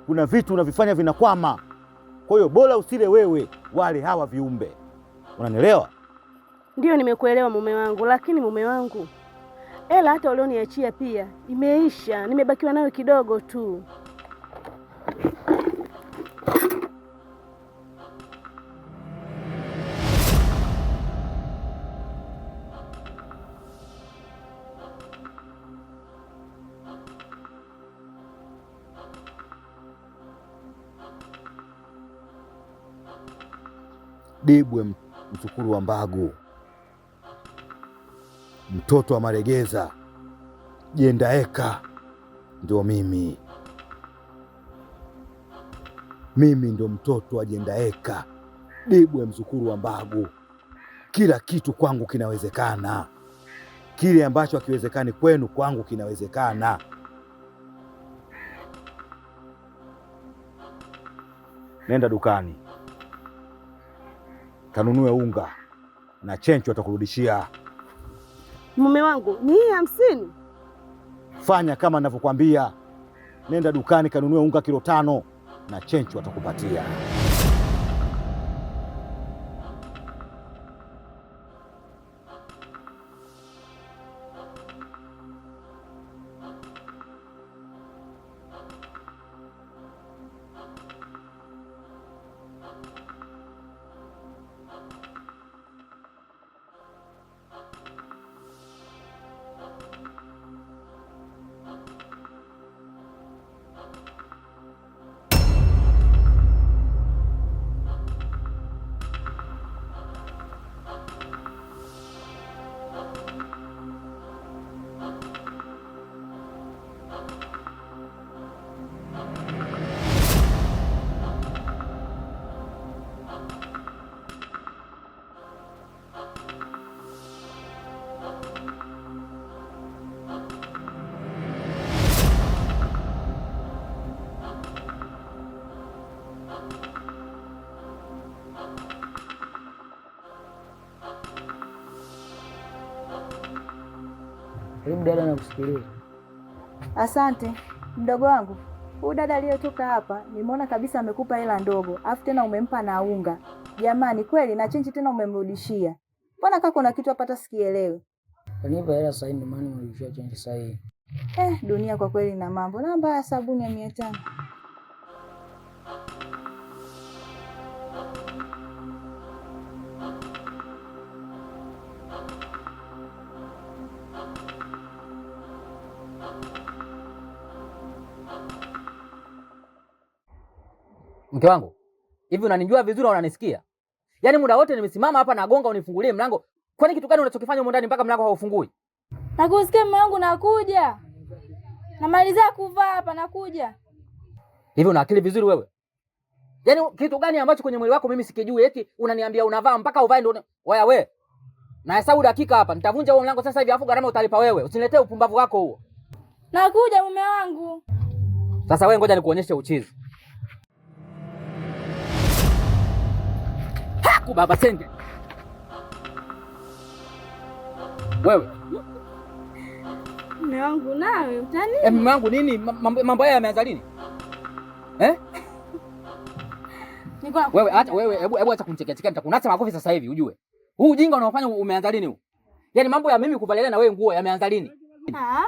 kuna vitu unavifanya vinakwama. Kwa hiyo bora usile wewe, wale hawa viumbe. Unanielewa? Ndio, nimekuelewa mume wangu, lakini mume wangu, hela hata ulioniachia pia imeisha, nimebakiwa nayo kidogo tu. Dibwe msukuru wa Mbagu, mtoto wa Maregeza, Jendaeka ndio mimi. Mimi ndo mtoto wa Jendaeka, Dibwe msukuru wa Mbagu. Kila kitu kwangu kinawezekana. Kile ambacho hakiwezekani kwenu, kwangu kinawezekana. Nenda dukani kanunue unga na chencho atakurudishia. Mume wangu, ni 50. Fanya kama ninavyokuambia. Nenda dukani kanunue unga kilo 5 na chencho atakupatia. Karibu dada, nakusikiliza. Asante mdogo wangu. Huyu dada aliyotoka hapa nimeona kabisa amekupa hela ndogo, afu tena umempa na unga. Jamani, kweli na chenji tena umemrudishia. Mbona kaka kuna kitu hapa sikielewi? Kanipa hela sasa ndio maana nirudishia chenji sasa hii. Dunia kwa kweli na mambo. Namba ya sabuni ya 500. Mke wangu, hivi unanijua vizuri au unanisikia? Yaani muda wote nimesimama hapa nagonga unifungulie mlango. Kwani kitu gani unachokifanya huko ndani mpaka mlango haufungui? Nakusikia mume wangu, nakuja. Namalizia kuvaa hapa, nakuja. Hivi una akili vizuri wewe? Yaani kitu gani ambacho kwenye mwili wako mimi sikijui eti unaniambia unavaa mpaka uvae ndio waya wewe? Na hesabu dakika hapa, nitavunja huo mlango sasa hivi afu gharama utalipa wewe. Usiniletee upumbavu wako huo. Nakuja mume wangu. Sasa wewe ngoja nikuonyeshe uchizi. Haku baba senge. Wewe. Mume wangu nawe utani? Mume wangu nini? Mambo haya yameanza lini? Wewe acha wewe, hebu acha kunichekea, nitakunasa makofi sasa hivi ujue. Huu ujinga unaofanya umeanza lini huu? Yaani mambo ya mimi kuvaliana na wewe nguo yameanza lini?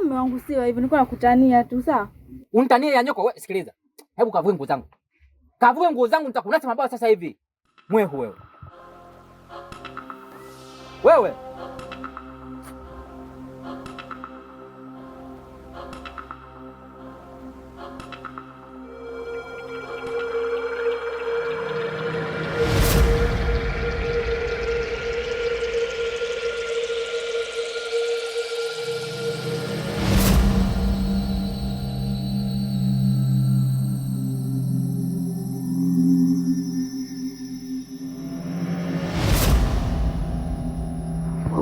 Mume wangu sio hivyo, nilikuwa nakutania tu sawa. Unitanie ya nyoko wewe, sikiliza. Hebu kavue nguo zangu. Kavue nguo zangu nitakunasa mabao sasa hivi. Mwehu wewe. Wewe.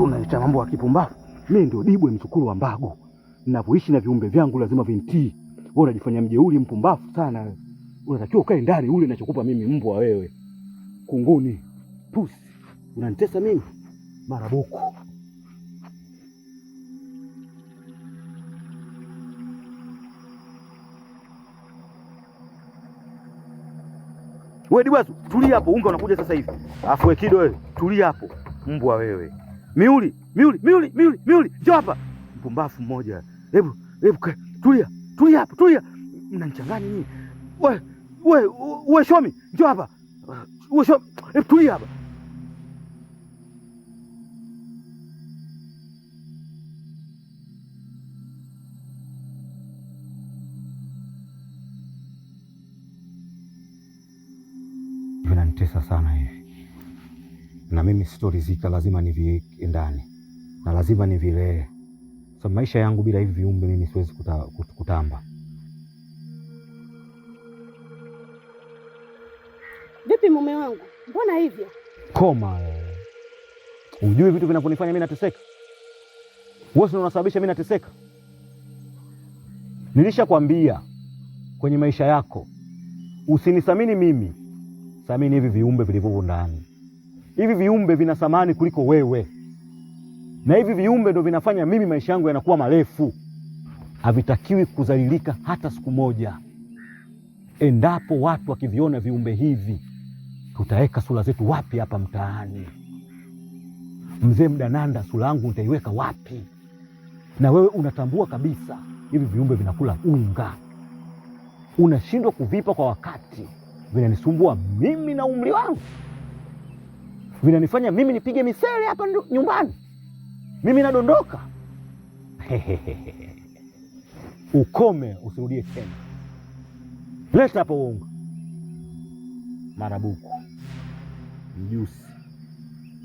Unaleta mambo ya kipumbavu. Mimi ndio Dibwe msukuru wa Mbagu. Ninavyoishi na viumbe vyangu lazima vintii. Wewe unajifanya mjeuri mpumbavu sana. Unatakiwa ukae ndani ule ninachokupa mimi, mbwa wewe. Kunguni. Pusi. Unanitesa mimi? Marabuku. Wewe Dibwasu, tulia hapo, unga unakuja sasa hivi. Alafu wewe Kido wewe, tulia hapo. Mbwa wewe. Miuli, njoo hapa. Mpumbafu mmoja. Hebu tulia hapo, tulia. Mnanichanganya nyinyi. Wewe Shomi, njoo hapa. Wewe Shomi, hebu tulia hapa. Vinanitesa sana hivi, na mimi sitoridhika, lazima niviweke ndani na lazima nivilee. So maisha yangu bila hivi viumbe mimi siwezi kutamba. Vipi mume wangu, mbona hivyo? Koma ujui vitu vinavyonifanya mimi nateseka? Wewe ndio unasababisha mimi nateseka. Nilishakwambia kwenye maisha yako usinithamini mimi, thamini hivi viumbe vilivyo ndani. Hivi viumbe vina thamani kuliko wewe, na hivi viumbe ndio vinafanya mimi maisha yangu yanakuwa marefu. Havitakiwi kudhalilika hata siku moja. Endapo watu wakiviona viumbe hivi, tutaweka sura zetu wapi hapa mtaani? Mzee Mdananda, sura yangu nitaiweka wapi? Na wewe unatambua kabisa hivi viumbe vinakula unga, unashindwa kuvipa kwa wakati. Vinanisumbua mimi na umri wangu, vinanifanya mimi nipige misele hapa nyumbani, mimi nadondoka. Ukome, usirudie tena. Leta hapo unga. Marabuku, mjusi,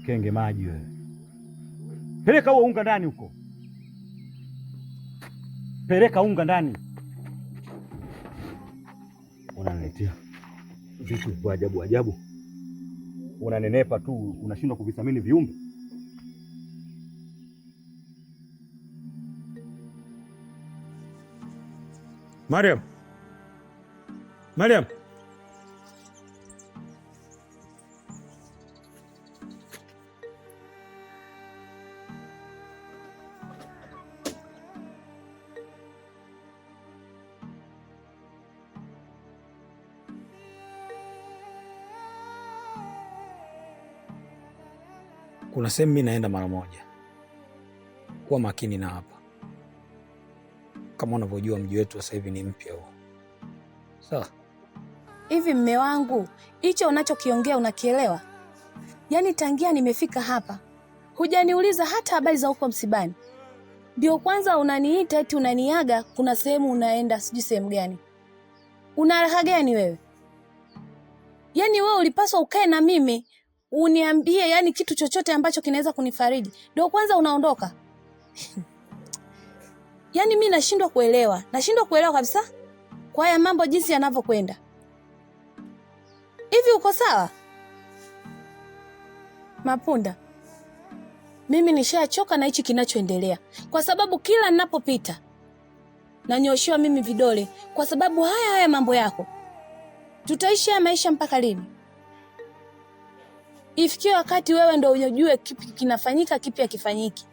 kenge maji wewe. Peleka huo unga ndani huko. Peleka unga ndani. Unaniletea vitu vya ajabu ajabu. Unanenepa tu, unashindwa kuvithamini viumbe. Mariam. Kuna sehemu mimi naenda mara moja. Kuwa makini na hapa. Kama unavyojua mji wetu sasa hivi ni mpya huo. Sawa. Hivi mme wangu, hicho unachokiongea unakielewa? Yaani tangia nimefika hapa, hujaniuliza hata habari za huko msibani. Ndio kwanza unaniita eti unaniaga kuna sehemu unaenda, sijui sehemu gani. Una raha gani wewe? Yaani wewe ulipaswa ukae na mimi, uniambie yani kitu chochote ambacho kinaweza kunifariji. Ndio kwanza unaondoka. Yaani mimi nashindwa kuelewa kabisa kwa haya mambo jinsi yanavyokwenda. Hivi uko sawa? Mapunda, mimi nishachoka na hichi kinachoendelea, kwa sababu kila ninapopita nanyoshiwa mimi vidole kwa sababu haya mambo yako. Tutaishi haya maisha mpaka lini? Ifikie wakati wewe ndio unajue kipi kinafanyika, kipi hakifanyiki.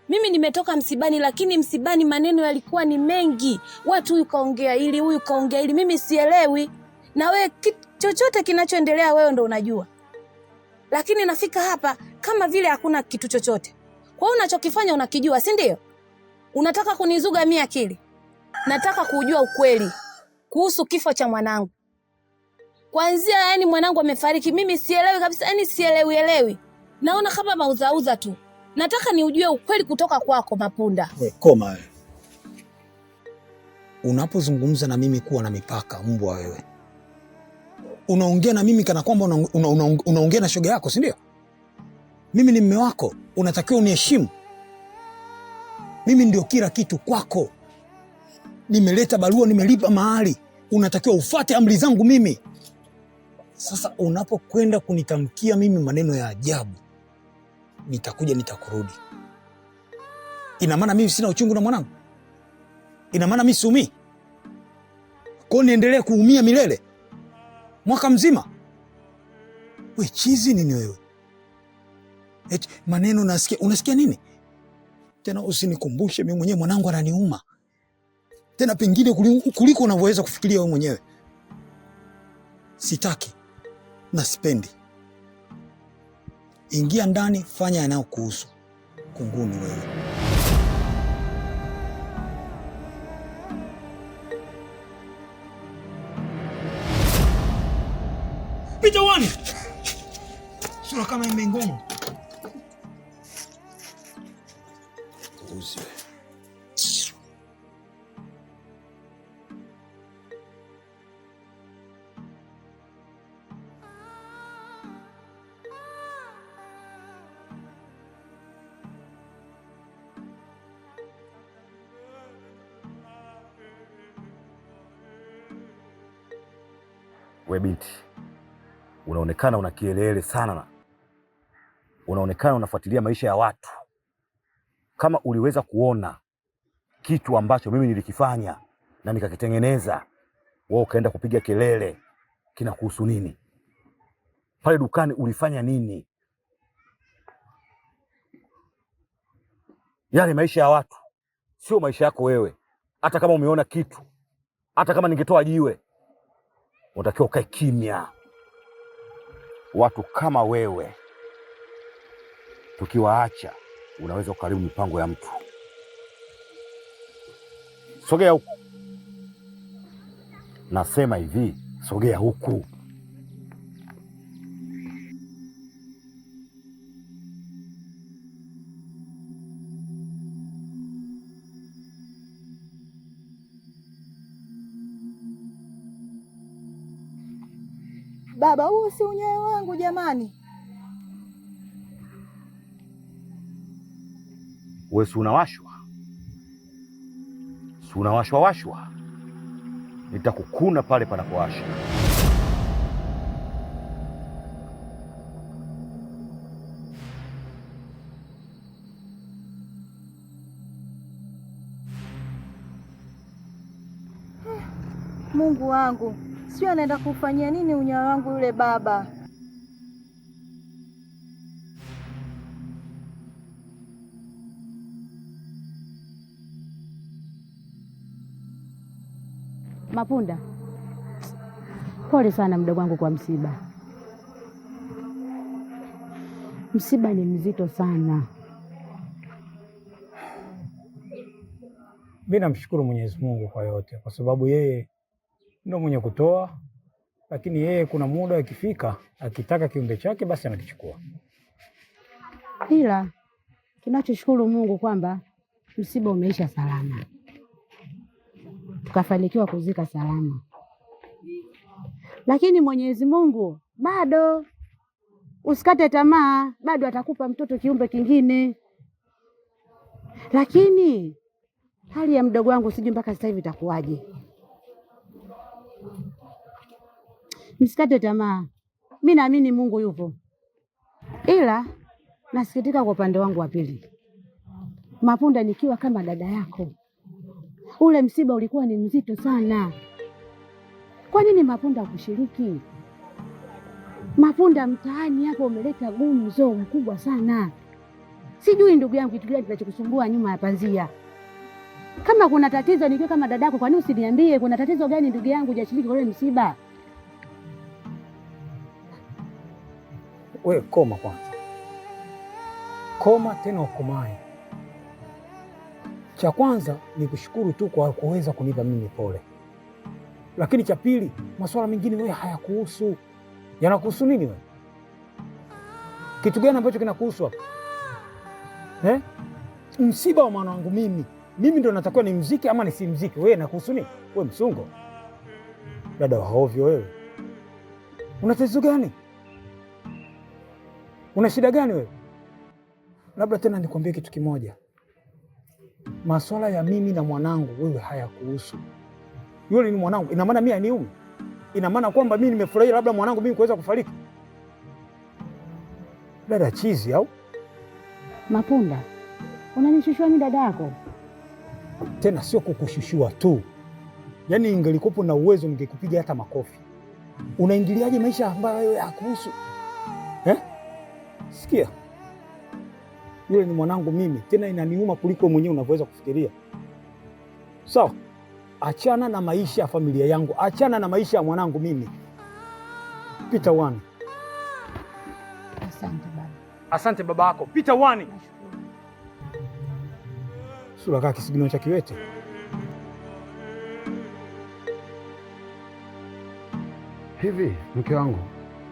Mimi nimetoka msibani, lakini msibani maneno yalikuwa ni mengi. Watu huyu kaongea hili, huyu kaongea hili, mimi sielewi. Na wewe chochote kinachoendelea wewe ndio unajua. Lakini nafika hapa kama vile hakuna kitu chochote. Kwa hiyo unachokifanya unakijua, si ndio? Unataka kunizuga mimi akili. Nataka kujua ukweli kuhusu kifo cha mwanangu. Kwanzia yani mwanangu amefariki, mimi sielewi kabisa, yani sielewi. Naona kama mauzauza tu. Nataka niujue ukweli kutoka kwako Mapunda. Koma wewe. Unapozungumza na mimi kuwa na mipaka, mbwa wewe. Unaongea na mimi kana kwamba unaongea na shoga yako, si ndio? Mimi ni mume wako, unatakiwa uniheshimu. Mimi ndio kila kitu kwako. Nimeleta barua, nimelipa mahali. Unatakiwa ufuate amri zangu mimi. Sasa unapokwenda kunitamkia mimi maneno ya ajabu, nitakuja nitakurudi. Ina maana mimi sina uchungu na mwanangu? Ina maana mimi siumii? Kwa niendelee kuumia milele? Mwaka mzima? We chizi nini wewe? Eti maneno nasikia, unasikia nini? Tena usinikumbushe mimi mwenyewe mwanangu ananiuma. Tena pengine kuliko unavyoweza kufikiria wewe mwenyewe. Sitaki na sipendi. Ingia ndani, fanya yanayokuhusu. Kunguni wewe. Pita wani. Sura kama imengomo. Uzi. We binti, unaonekana una kielele sana. Unaonekana unafuatilia maisha ya watu. Kama uliweza kuona kitu ambacho mimi nilikifanya na nikakitengeneza, wewe ukaenda kupiga kelele, kinakuhusu nini? Pale dukani ulifanya nini? Yale maisha ya watu sio maisha yako wewe. Hata kama umeona kitu, hata kama ningetoa jiwe, unatakiwa ukae kimya. Watu kama wewe tukiwaacha, unaweza ukaribu mipango ya mtu. Sogea huku. Nasema hivi, sogea huku. Baba, huo si unyayo wangu jamani. Wewe si unawashwa? Si unawashwa? Nitakukuna pale panapowasha. Mungu wangu, sio anaenda kufanyia nini unyayo wangu yule baba. Mapunda, pole sana mdogo wangu kwa msiba. Msiba ni mzito sana. Mimi namshukuru Mwenyezi Mungu kwa yote, kwa sababu yeye ndio mwenye kutoa, lakini yeye kuna muda ikifika akitaka kiumbe chake basi anakichukua. Ila tunachoshukuru Mungu kwamba msiba umeisha salama, tukafanikiwa kuzika salama. Lakini Mwenyezi Mungu bado, usikate tamaa, bado atakupa mtoto kiumbe kingine. Lakini hali ya mdogo wangu sijui mpaka sasa hivi itakuwaje. Msikate tamaa, mimi naamini Mungu yupo. Ila nasikitika kwa upande wangu wa pili, Mapunda, nikiwa kama dada yako, ule msiba ulikuwa ni mzito sana. Kwa nini Mapunda kushiriki? Mapunda, mtaani hapo umeleta gumzo mkubwa sana. Sijui ndugu yangu kitu gani kinachokusumbua nyuma ya pazia. Kama kuna tatizo nikiwa kama dadako, kwa nini usiniambie kuna tatizo gani ndugu yangu hujashiriki kwa ule msiba? Wewe koma kwanza. Koma tena ukomae. Cha kwanza ni kushukuru tu kwa kuweza kunipa mimi pole. Lakini cha pili, masuala mengine wewe hayakuhusu. Yanakuhusu nini wewe? Kitu gani ambacho kinakuhusu hapa? Msiba wa mwanangu mimi. Mimi ndo natakiwa ni mziki ama nisimziki? Wewe nakuhusu nini? Wewe msungo. Dada wa ovyo wewe. Una tatizo gani? Una shida gani wewe? Labda tena nikwambie kitu kimoja. Masuala ya mimi na mwanangu wewe hayakuhusu. Yule ni mwanangu. Ina maana mimi aniume? Ina maana kwamba mimi nimefurahia labda mwanangu mimi kuweza kufariki? Dada chizi au? Mapunda, unanishushua mimi dada yako? Tena sio kukushushua tu. Yaani ingelikopo na uwezo ningekupiga hata makofi. Unaingiliaje maisha ambayo wewe hakuhusu? Sikia. Yule ni mwanangu mimi, tena inaniuma kuliko mwenyewe unavyoweza kufikiria. Sawa? Achana na maisha ya familia yangu, achana na maisha ya mwanangu mimi. Pita 1. Asante baba. Asante baba yako. Pita 1. Sura kaka kisigino cha kiwete. Hivi mke wangu,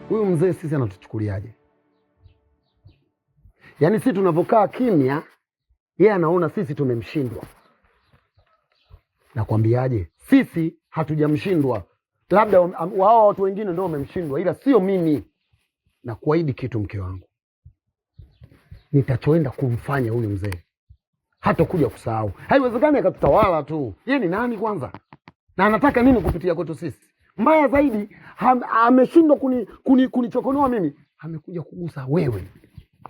huyu mzee sisi anatuchukuliaje? Yaani sisi tunavyokaa kimya, yeye anaona sisi tumemshindwa. Nakwambiaje? Sisi hatujamshindwa. Labda wao watu wengine ndio wamemshindwa, ila sio mimi. Na kuahidi kitu mke wangu, nitachoenda kumfanya huyu mzee hata kuja kusahau. Haiwezekani akatutawala tu. Yeye ni nani kwanza? Na anataka nini kupitia kwetu sisi? Mbaya zaidi, ameshindwa kunichokonoa mimi, amekuja kugusa wewe.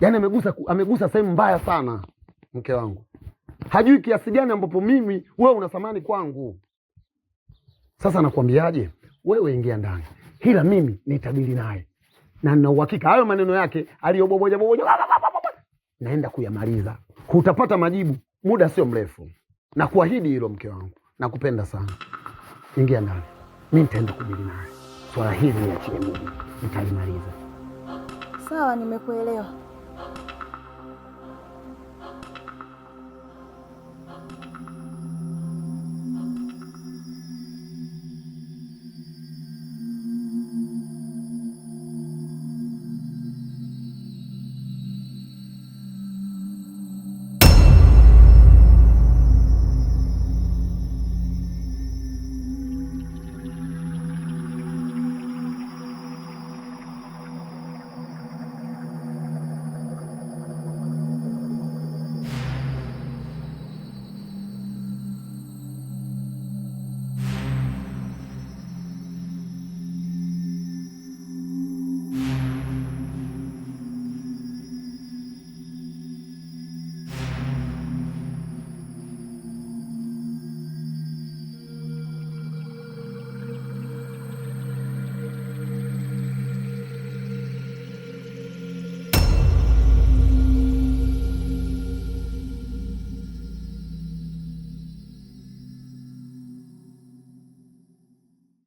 Yaani amegusa sehemu mbaya sana mke wangu. Hajui kiasi gani ambapo mimi wewe una thamani kwangu. Sasa nakwambiaje? Wewe ingia ndani, ila mimi nitabili naye, na nina uhakika hayo maneno yake aliyoboboja naenda kuyamaliza. Utapata majibu muda sio mrefu, na kuahidi hilo mke wangu. Nakupenda sana. Ingia ndani, mimi nitaenda kudili naye. Swala hili niachie Mungu, nitalimaliza. Sawa, nimekuelewa.